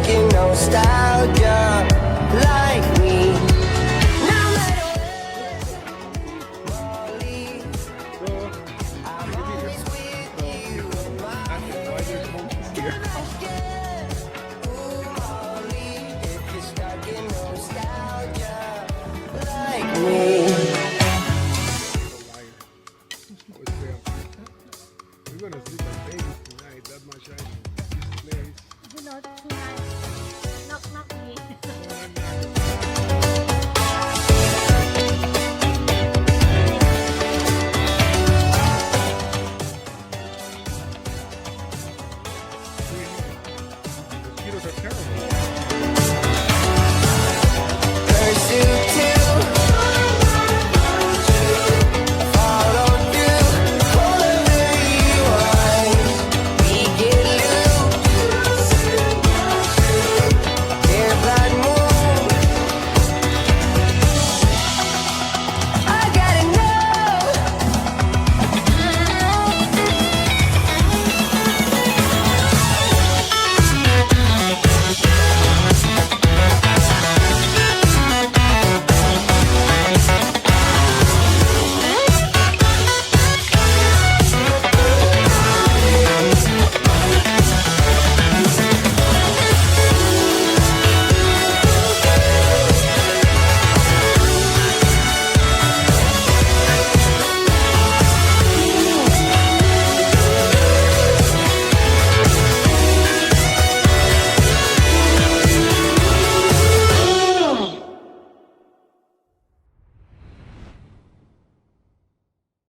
stuck in nostalgia like me. No matter Molly, I'm always with you in my Ooh, Molly, if you're stuck in nostalgia like me. We're gonna sleep like babies tonight. That much I know. This place. You know, tonight, knock me. Mosquitoes are terrible.